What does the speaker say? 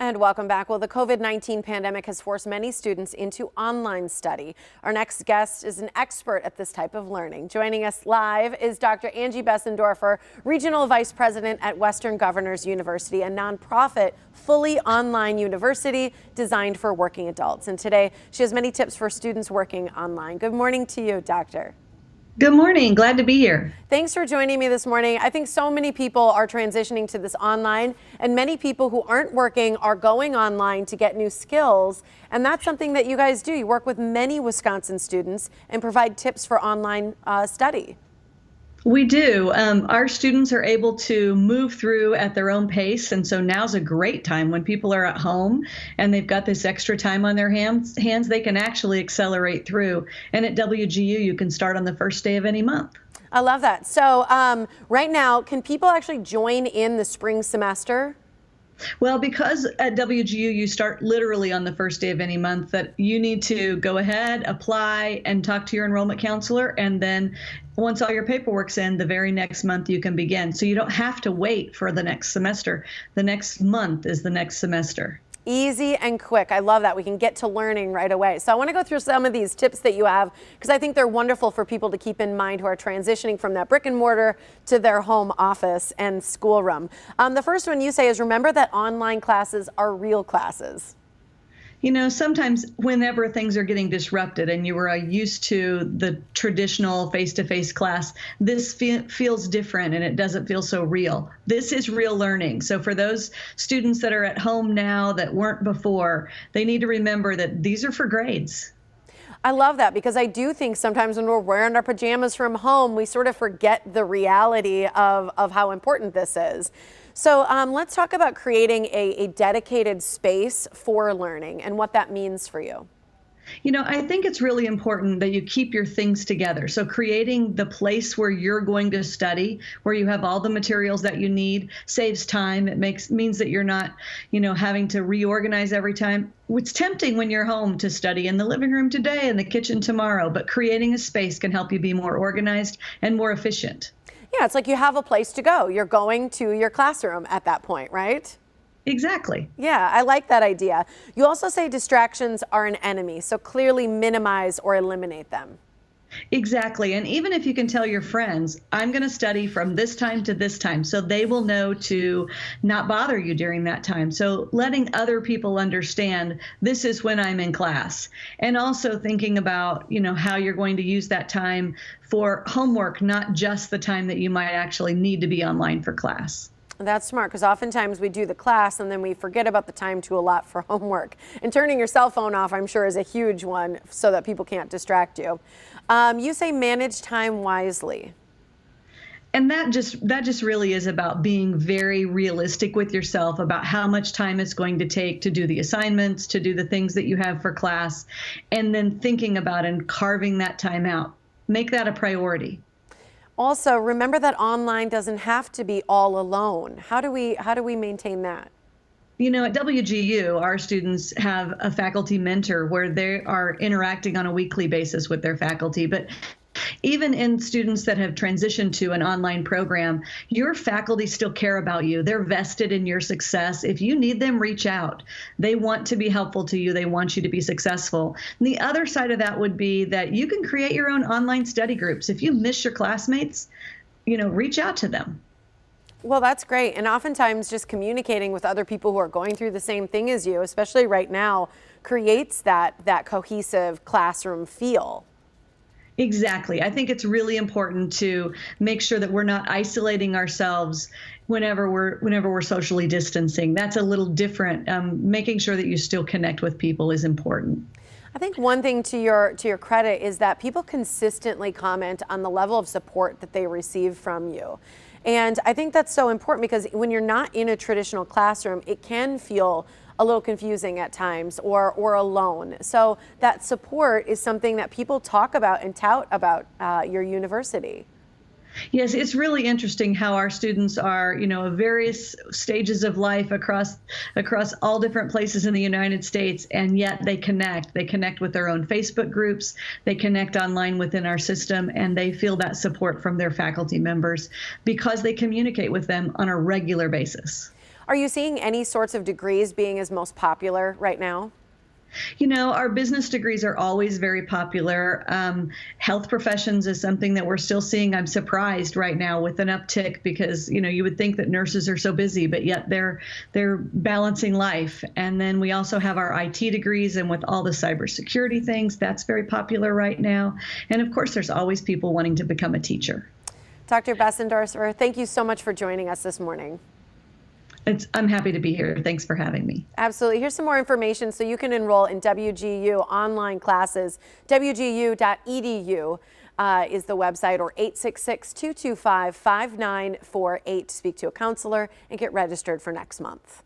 And welcome back. Well, the COVID-19 pandemic has forced many students into online study. Our next guest is an expert at this type of learning. Joining us live is Dr. Angie Bessendorfer, Regional Vice President at Western Governors University, a nonprofit, fully online university designed for working adults. And today, she has many tips for students working online. Good morning to you, Doctor. Good morning. Glad to be here. Thanks for joining me this morning. I think so many people are transitioning to this online, and many people who aren't working are going online to get new skills. And that's something that you guys do. You work with many Wisconsin students and provide tips for online study. We do. Our students are able to move through at their own pace. And so now's a great time when people are at home and they've got this extra time on their hands, they can actually accelerate through. And at WGU, you can start on the first day of any month. I love that. So right now, can people actually join in the spring semester? Well, because at WGU you start literally on the first day of any month, that you need to go ahead, apply, and talk to your enrollment counselor. And then once all your paperwork's in, the very next month you can begin. So you don't have to wait for the next semester. The next month is the next semester. Easy and quick. I love that. We can get to learning right away. So I want to go through some of these tips that you have, because I think they're wonderful for people to keep in mind who are transitioning from that brick and mortar to their home office and schoolroom. The first one you say is remember that online classes are real classes. You know, sometimes whenever things are getting disrupted and you were used to the traditional face-to-face class, this feels different and it doesn't feel so real. This is real learning. So for those students that are at home now that weren't before, they need to remember that these are for grades. I love that, because I do think sometimes when we're wearing our pajamas from home, we sort of forget the reality of how important this is. So let's talk about creating a dedicated space for learning and what that means for you. You know, I think it's really important that you keep your things together. So creating the place where you're going to study, where you have all the materials that you need, saves time. It means that you're not, having to reorganize every time. It's tempting when you're home to study in the living room today and the kitchen tomorrow, but creating a space can help you be more organized and more efficient. Yeah, it's like you have a place to go. You're going to your classroom at that point, right? Exactly. Yeah, I like that idea. You also say distractions are an enemy, so clearly minimize or eliminate them. Exactly. And even if you can tell your friends, I'm going to study from this time to this time, so they will know to not bother you during that time. So letting other people understand this is when I'm in class, and also thinking about, how you're going to use that time for homework, not just the time that you might actually need to be online for class. That's smart, because oftentimes we do the class and then we forget about the time to allot for homework. And turning your cell phone off, I'm sure, is a huge one so that people can't distract you. You say manage time wisely. And that just really is about being very realistic with yourself about how much time it's going to take to do the assignments, to do the things that you have for class, and then thinking about and carving that time out. Make that a priority. Also, remember that online doesn't have to be all alone. How do we maintain that? At WGU, our students have a faculty mentor where they are interacting on a weekly basis with their faculty. But even in students that have transitioned to an online program, your faculty still care about you. They're vested in your success. If you need them, reach out. They want to be helpful to you. They want you to be successful. And the other side of that would be that you can create your own online study groups. If you miss your classmates, reach out to them. Well, that's great. And oftentimes just communicating with other people who are going through the same thing as you, especially right now, creates that cohesive classroom feel. Exactly. I think it's really important to make sure that we're not isolating ourselves whenever we're socially distancing. That's a little different. Making sure that you still connect with people is important. I think one thing to your credit is that people consistently comment on the level of support that they receive from you. And I think that's so important, because when you're not in a traditional classroom, it can feel a little confusing at times or alone. So that support is something that people talk about and tout about your university. Yes, it's really interesting how our students are, various stages of life across all different places in the United States, and yet they connect. They connect with their own Facebook groups. They connect online within our system, and they feel that support from their faculty members because they communicate with them on a regular basis. Are you seeing any sorts of degrees being as most popular right now? Our business degrees are always very popular. Health professions is something that we're still seeing. I'm surprised right now with an uptick because, you would think that nurses are so busy, but yet they're balancing life. And then we also have our IT degrees, and with all the cybersecurity things, that's very popular right now. And of course, there's always people wanting to become a teacher. Dr. Bessendorfer, thank you so much for joining us this morning. I'm happy to be here. Thanks for having me. Absolutely. Here's some more information so you can enroll in WGU online classes. WGU.edu is the website, or 866-225-5948 to speak to a counselor and get registered for next month.